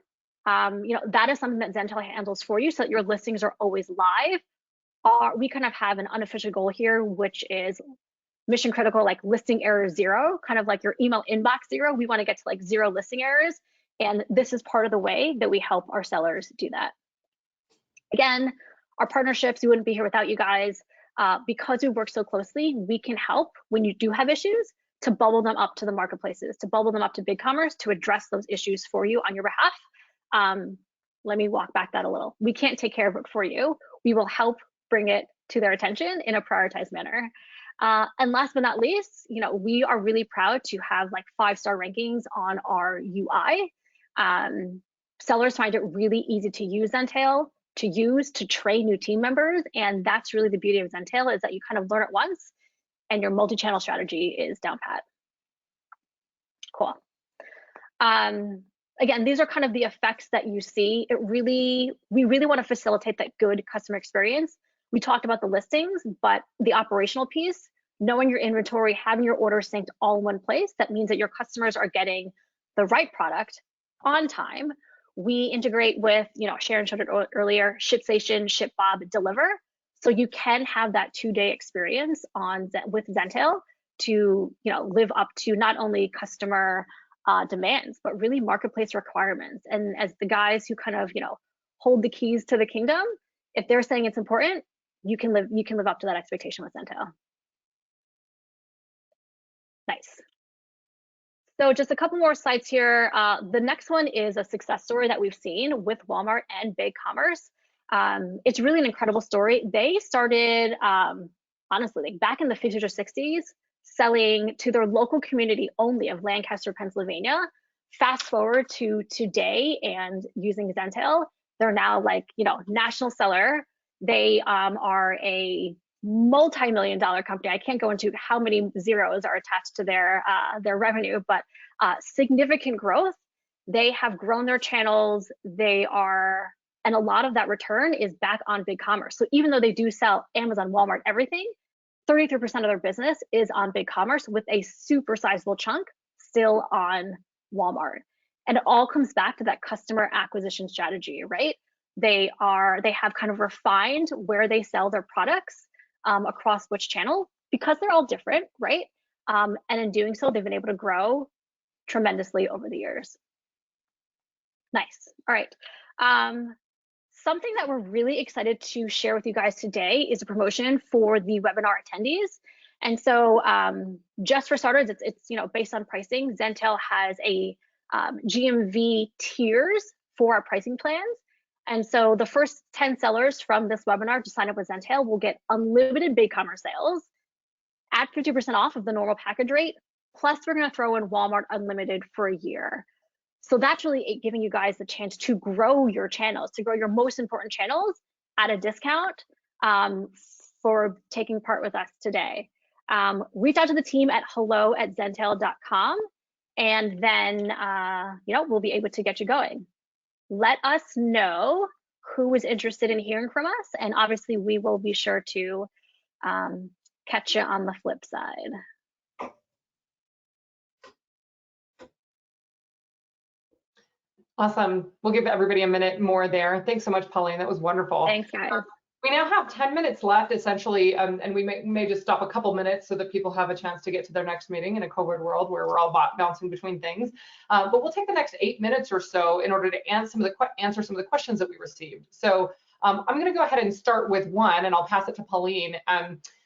That is something that Zentail handles for you so that your listings are always live. We kind of have an unofficial goal here, which is mission critical, like listing error 0, kind of like your email inbox 0. We want to get to like 0 listing errors. And this is part of the way that we help our sellers do that. Again, our partnerships, we wouldn't be here without you guys. Because we work so closely, we can help when you do have issues to bubble them up to the marketplaces, to bubble them up to BigCommerce to address those issues for you on your behalf. Let me walk back that a little. We can't take care of it for you. We will help bring it to their attention in a prioritized manner. And last but not least, we are really proud to have like 5-star rankings on our UI. Sellers find it really easy to use Zentail, to train new team members. And that's really the beauty of Zentail, is that you kind of learn it once and your multi-channel strategy is down pat. Cool. Again, these are kind of the effects that you see. We really want to facilitate that good customer experience. We talked about the listings, but the operational piece, knowing your inventory, having your orders synced all in one place, that means that your customers are getting the right product on time. We integrate with, Sharon showed it earlier, ShipStation, ShipBob, Deliver. So you can have that 2-day experience with Zentail to, live up to not only customer demands, but really marketplace requirements. And as the guys who kind of, hold the keys to the kingdom, if they're saying it's important, you can live up to that expectation with Zentail. Nice. So just a couple more slides here. The next one is a success story that we've seen with Walmart and BigCommerce. It's really an incredible story. They started, honestly, like back in the 50s or 60s, selling to their local community only of Lancaster, Pennsylvania. Fast forward to today and using Zentail, they're now like, national seller. They are a multi-million-dollar company. I can't go into how many zeros are attached to their revenue, but significant growth. They have grown their channels. And a lot of that return is back on BigCommerce. So even though they do sell Amazon, Walmart, everything, 33% of their business is on BigCommerce, with a super sizable chunk still on Walmart. And it all comes back to that customer acquisition strategy, right? They have kind of refined where they sell their products across which channel, because they're all different, right? And in doing so, they've been able to grow tremendously over the years. Nice. All right. Something that we're really excited to share with you guys today is a promotion for the webinar attendees. And so just for starters, it's based on pricing. Zentail has a GMV tiers for our pricing plans. And so the first 10 sellers from this webinar to sign up with Zentail will get unlimited BigCommerce sales at 50% off of the normal package rate. Plus, we're going to throw in Walmart Unlimited for a year. So that's really giving you guys the chance to grow your channels, to grow your most important channels at a discount for taking part with us today. Reach out to the team at hello@zentail.com, and then we'll be able to get you going. Let us know who is interested in hearing from us, and obviously we will be sure to catch you on the flip side. Awesome. We'll give everybody a minute more there. Thanks so much, Pauline. That was wonderful. Thanks, guys. We now have 10 minutes left, essentially, and we may just stop a couple minutes so that people have a chance to get to their next meeting in a COVID world where we're all bouncing between things. But we'll take the next 8 minutes or so in order to answer some of the questions that we received. So I'm going to go ahead and start with one, and I'll pass it to Pauline.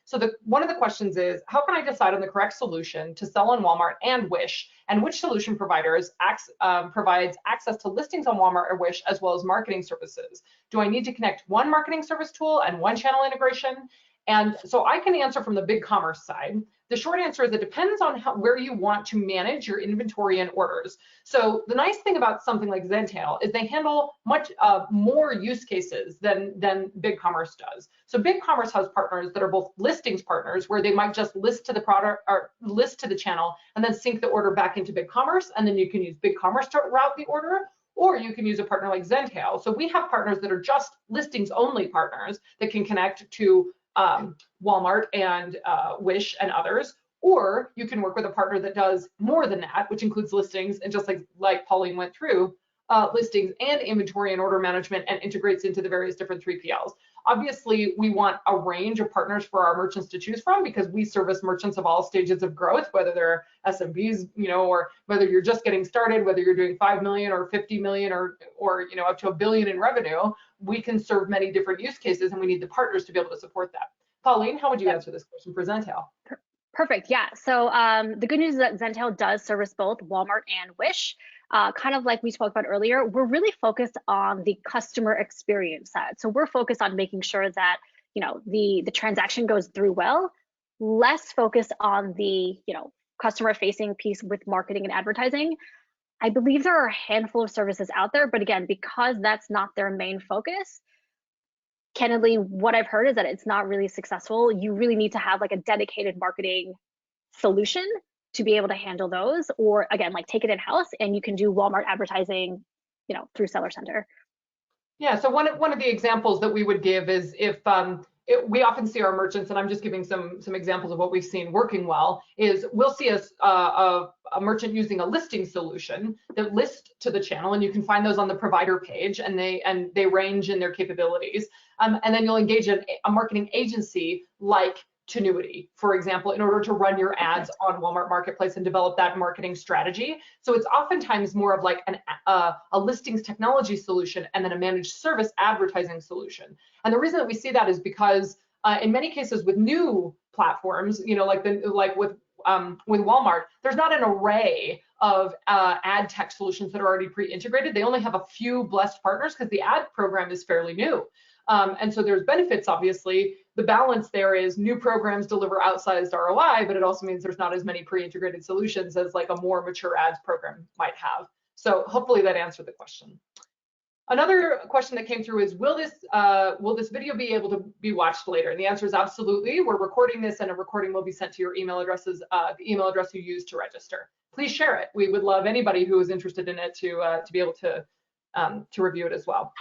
So one of the questions is, how can I decide on the correct solution to sell on Walmart and Wish, and which solution provides access to listings on Walmart or Wish, as well as marketing services? Do I need to connect one marketing service tool and one channel integration? And so I can answer from the BigCommerce side. The short answer is it depends on where you want to manage your inventory and orders. So the nice thing about something like Zentail is they handle much more use cases than BigCommerce does. So BigCommerce has partners that are both listings partners, where they might just list to the product or list to the channel and then sync the order back into BigCommerce, and then you can use BigCommerce to route the order, or you can use a partner like Zentail. So we have partners that are just listings only partners that can connect to Walmart and Wish and others, or you can work with a partner that does more than that, which includes listings, and just like Pauline went through, listings and inventory and order management, and integrates into the various different 3PLs. Obviously, we want a range of partners for our merchants to choose from, because we service merchants of all stages of growth, whether they're SMBs, or whether you're just getting started, whether you're doing 5 million or 50 million or up to $1 billion in revenue. We can serve many different use cases, and we need the partners to be able to support that. Pauline, how would you answer this question for Zentail? Perfect. Yeah. So the good news is that Zentail does service both Walmart and Wish. Kind of like we spoke about earlier, we're really focused on the customer experience side. So we're focused on making sure that the transaction goes through well, less focused on the customer facing piece with marketing and advertising. I believe there are a handful of services out there, but again, because that's not their main focus, candidly, what I've heard is that it's not really successful. You really need to have like a dedicated marketing solution to be able to handle those, or again, like take it in-house, and you can do Walmart advertising, through Seller Center. Yeah, so one of the examples that we would give is if we often see our merchants, and I'm just giving some examples of what we've seen working well, is we'll see a merchant using a listing solution that lists to the channel, and you can find those on the provider page, and they range in their capabilities. And then you'll engage a marketing agency like Tenuity, for example, in order to run your ads on Walmart Marketplace and develop that marketing strategy. So it's oftentimes more of like a listings technology solution and then a managed service advertising solution. And the reason that we see that is because in many cases with new platforms, you know, like with Walmart, there's not an array of ad tech solutions that are already pre-integrated. They only have a few blessed partners because the ad program is fairly new. And so there's benefits, obviously. The balance there is new programs deliver outsized ROI, but it also means there's not as many pre-integrated solutions as like a more mature ads program might have. So hopefully that answered the question. Another question that came through is, will this video be able to be watched later? And the answer is absolutely. We're recording this, and a recording will be sent to your email addresses, the email address you used to register. Please share it. We would love anybody who is interested in it to be able to review it as well.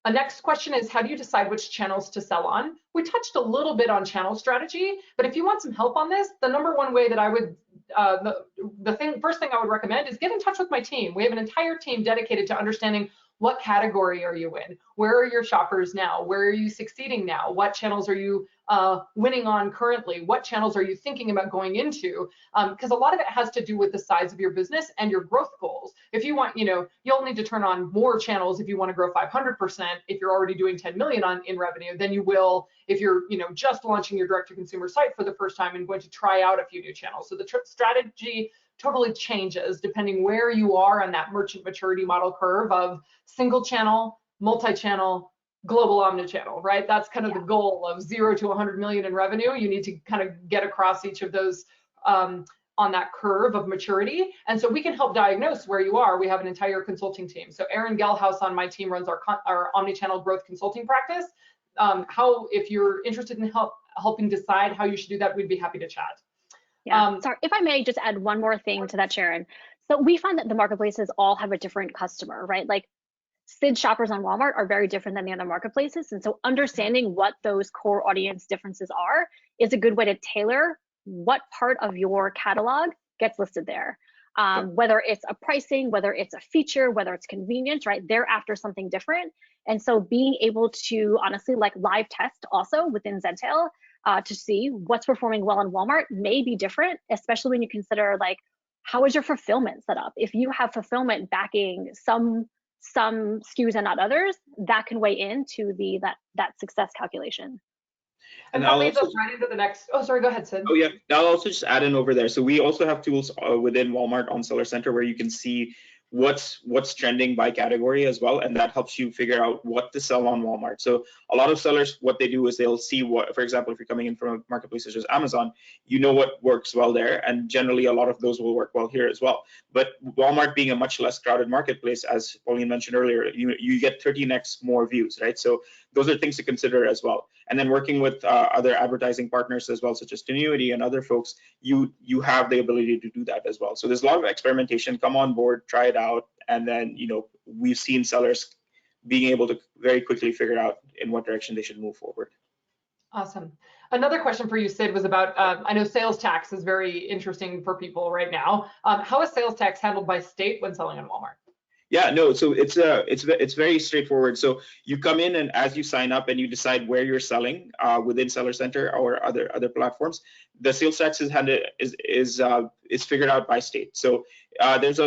A next question is, how do you decide which channels to sell on? We touched a little bit on channel strategy, but if you want some help on this, the number one way that I would, first thing I would recommend is get in touch with my team. We have an entire team dedicated to understanding what category are you in? Where are your shoppers now? Where are you succeeding now? What channels are you winning on currently? What channels are you thinking about going into? Because a lot of it has to do with the size of your business and your growth goals. If you want, you know, you'll need to turn on more channels if you want to grow 500%, if you're already doing 10 million in revenue, than you will if you're, you know, just launching your direct-to-consumer site for the first time and going to try out a few new channels. So the strategy totally changes depending where you are on that merchant maturity model curve of single channel, multi-channel, global omnichannel, right? That's kind of the goal of 0 to 100 million in revenue. You need to kind of get across each of those on that curve of maturity. And so we can help diagnose where you are. We have an entire consulting team. So Erin Gelhaus on my team runs our omnichannel growth consulting practice. If you're interested in helping decide how you should do that, we'd be happy to chat. Yeah, sorry, if I may just add one more thing to that, Sharon. So we find that the marketplaces all have a different customer, right? Like SID shoppers on Walmart are very different than the other marketplaces. And so understanding what those core audience differences are is a good way to tailor what part of your catalog gets listed there. Whether it's a pricing, whether it's a feature, whether it's convenience, right? They're after something different. And so being able to honestly like live test also within Zentail to see what's performing well in Walmart may be different, especially when you consider like, how is your fulfillment set up? If you have fulfillment backing some SKUs and not others, that can weigh into that success calculation. And that leads us right into the next. Oh, sorry, go ahead, Sid. Oh yeah, I'll also just add in over there. So we also have tools within Walmart on Seller Center where you can see what's trending by category as well, and that helps you figure out what to sell on Walmart. So a lot of sellers, what they do is they'll see what, for example, if you're coming in from a marketplace such as Amazon, you know what works well there, and generally a lot of those will work well here as well. But Walmart being a much less crowded marketplace, as Pauline mentioned earlier, you get 13x more views, right? So those are things to consider as well. And then working with other advertising partners as well, such as Tenuity and other folks, you have the ability to do that as well. So there's a lot of experimentation. Come on board, try it out, and then we've seen sellers being able to very quickly figure out in what direction they should move forward. Awesome. Another question for you, Sid, was about I know sales tax is very interesting for people right now. How is sales tax handled by state when selling on Walmart? Yeah, no, so it's very straightforward. So you come in, and as you sign up and you decide where you're selling within Seller Center or other platforms, the sales tax is figured out by state. So there's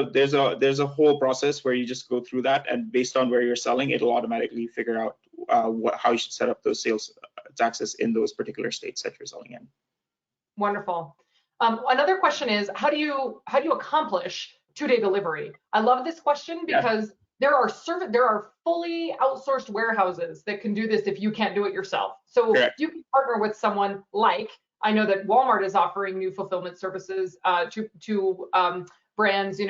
a whole process where you just go through that, and based on where you're selling, it'll automatically figure out how you should set up those sales taxes in those particular states that you're selling in. Wonderful. Another question is, how do you accomplish 2-day delivery? I love this question because there are fully outsourced warehouses that can do this if you can't do it yourself. So you can partner with someone like, I know that Walmart is offering new fulfillment services to brands,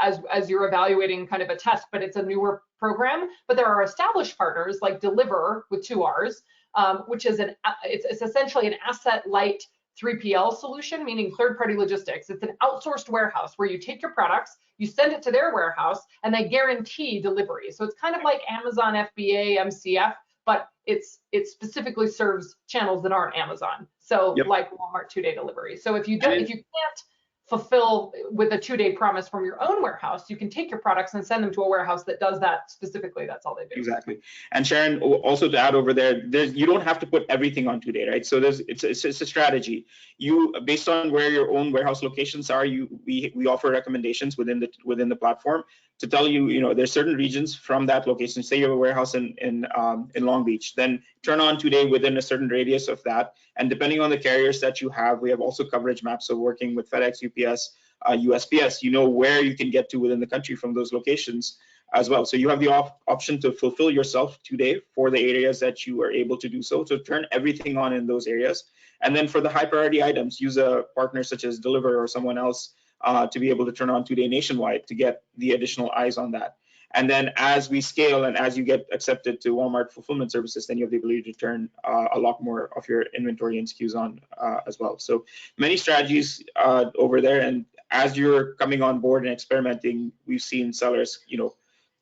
as you're evaluating kind of a test, but it's a newer program. But there are established partners like Deliver with 2 R's, which is it's essentially an asset light 3PL solution, meaning third-party logistics. It's an outsourced warehouse where you take your products, you send it to their warehouse, and they guarantee delivery. So it's kind of like Amazon FBA, MCF, but it specifically serves channels that aren't Amazon. So Yep. like Walmart 2-day delivery. So if you can't fulfill with a 2-day promise from your own warehouse, you can take your products and send them to a warehouse that does that specifically. That's all they do. Exactly. And Sharon, also to add over there, you don't have to put everything on 2-day, right? So it's a strategy. You, based on where your own warehouse locations are, we offer recommendations within the platform to tell you, there's certain regions from that location. Say you have a warehouse in Long Beach, then turn on 2-day within a certain radius of that. And depending on the carriers that you have, we have also coverage maps. So working with FedEx, UPS, USPS, where you can get to within the country from those locations as well. So you have the option to fulfill yourself 2-day for the areas that you are able to do so. So turn everything on in those areas. And then for the high priority items, use a partner such as Deliver or someone else to be able to turn on 2-day nationwide to get the additional eyes on that. And then as we scale and as you get accepted to Walmart fulfillment services, then you have the ability to turn a lot more of your inventory and SKUs on as well. So many strategies over there. And as you're coming on board and experimenting, we've seen sellers,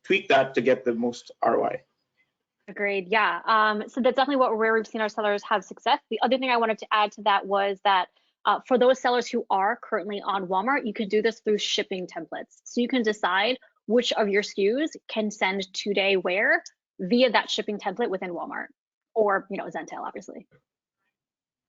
tweak that to get the most ROI. Agreed. Yeah. So that's definitely where we've seen our sellers have success. The other thing I wanted to add to that was that for those sellers who are currently on Walmart, you can do this through shipping templates. So you can decide which of your SKUs can send 2-day where via that shipping template within Walmart or, Zentail, obviously.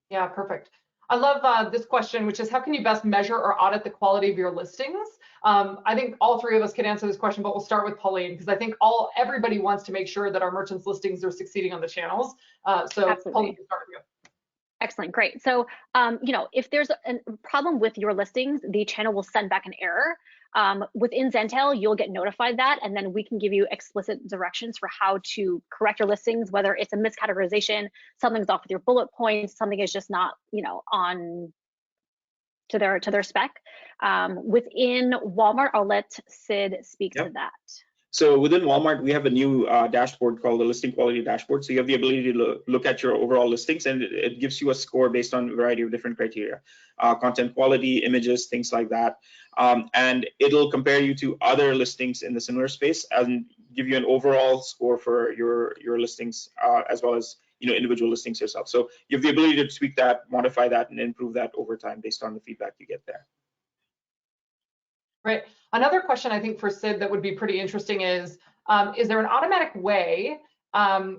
Yeah, perfect. I love this question, which is how can you best measure or audit the quality of your listings? I think all three of us could answer this question, but we'll start with Pauline because I think everybody wants to make sure that our merchants' listings are succeeding on the channels. So Absolutely. Pauline, we'll start with you. Excellent, great. So, if there's a problem with your listings, the channel will send back an error. Within Zentail, you'll get notified that, and then we can give you explicit directions for how to correct your listings, whether it's a miscategorization, something's off with your bullet points, something is just not, on to their spec. Within Walmart, I'll let Sid speak to that. So within Walmart, we have a new dashboard called the Listing Quality Dashboard. So you have the ability to look at your overall listings, and it gives you a score based on a variety of different criteria, content quality, images, things like that. And it'll compare you to other listings in the similar space and give you an overall score for your listings as well as individual listings yourself. So you have the ability to tweak that, modify that, and improve that over time based on the feedback you get there. Right. Another question I think for Sid that would be pretty interesting is there an automatic way let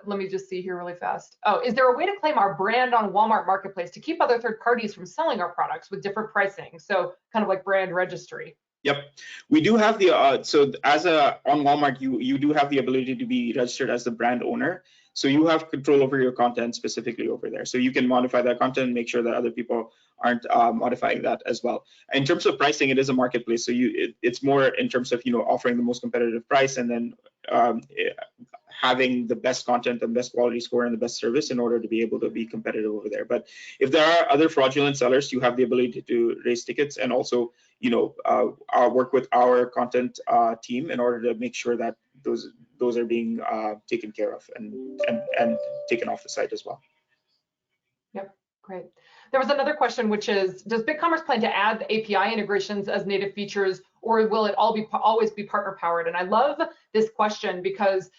me just see here really fast. Oh, is there a way to claim our brand on Walmart Marketplace to keep other third parties from selling our products with different pricing? So kind of like brand registry. Yep, we do have the on Walmart, you do have the ability to be registered as the brand owner. So you have control over your content specifically over there. So you can modify that content and make sure that other people aren't modifying that as well. In terms of pricing, it is a marketplace. So it's more in terms of offering the most competitive price and then having the best content and best quality score and the best service in order to be able to be competitive over there. But if there are other fraudulent sellers, you have the ability to raise tickets and also work with our content team in order to make sure that those are being taken care of and taken off the site as well. Yep, great. There was another question, which is, does BigCommerce plan to add the API integrations as native features, or will it always be partner powered? And I love this question because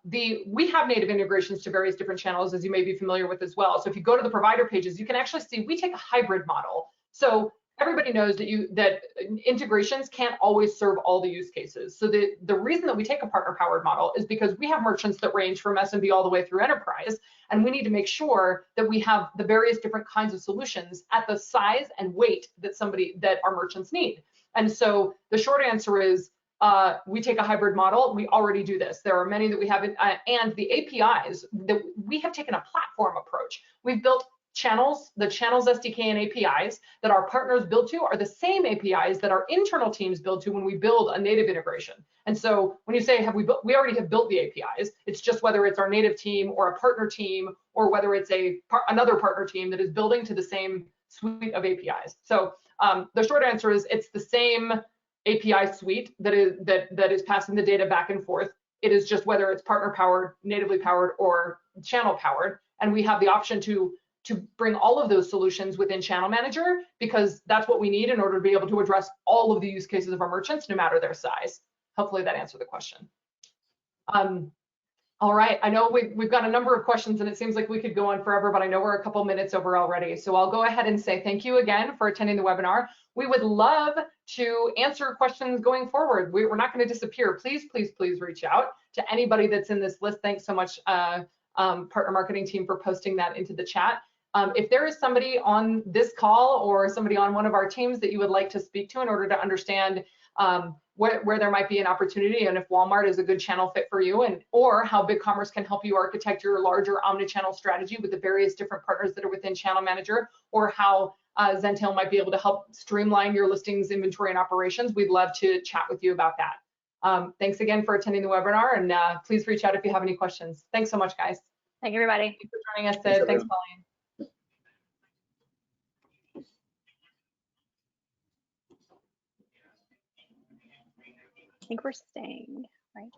we have native integrations to various different channels, as you may be familiar with as well. So if you go to the provider pages, you can actually see we take a hybrid model. So everybody knows that integrations can't always serve all the use cases. So the reason that we take a partner-powered model is because we have merchants that range from SMB all the way through enterprise, and we need to make sure that we have the various different kinds of solutions at the size and weight that our merchants need. And so the short answer is we take a hybrid model. We already do this. There are many that we have, and the APIs that we have taken a platform approach. We've built channels, the channels SDK and APIs that our partners build to are the same APIs that our internal teams build to when we build a native integration. And so when you say we already have built the APIs, it's just whether it's our native team or a partner team or whether it's another partner team that is building to the same suite of APIs. So the short answer is it's the same API suite that is passing the data back and forth. It is just whether it's partner powered, natively powered, or channel powered, and we have the option to bring all of those solutions within Channel Manager because that's what we need in order to be able to address all of the use cases of our merchants, no matter their size. Hopefully that answered the question. All right, I know we've got a number of questions and it seems like we could go on forever, but I know we're a couple minutes over already. So I'll go ahead and say thank you again for attending the webinar. We would love to answer questions going forward. We're not going to disappear. Please, please, please reach out to anybody that's in this list. Thanks so much, partner marketing team, for posting that into the chat. If there is somebody on this call or somebody on one of our teams that you would like to speak to in order to understand where there might be an opportunity, and if Walmart is a good channel fit for you, and or how BigCommerce can help you architect your larger omnichannel strategy with the various different partners that are within Channel Manager, or how Zentail might be able to help streamline your listings, inventory, and operations, we'd love to chat with you about that. Thanks again for attending the webinar, and please reach out if you have any questions. Thanks so much, guys. Thank you, everybody. Thanks for joining us, Sid. Thanks, Pauline. I think we're staying, right?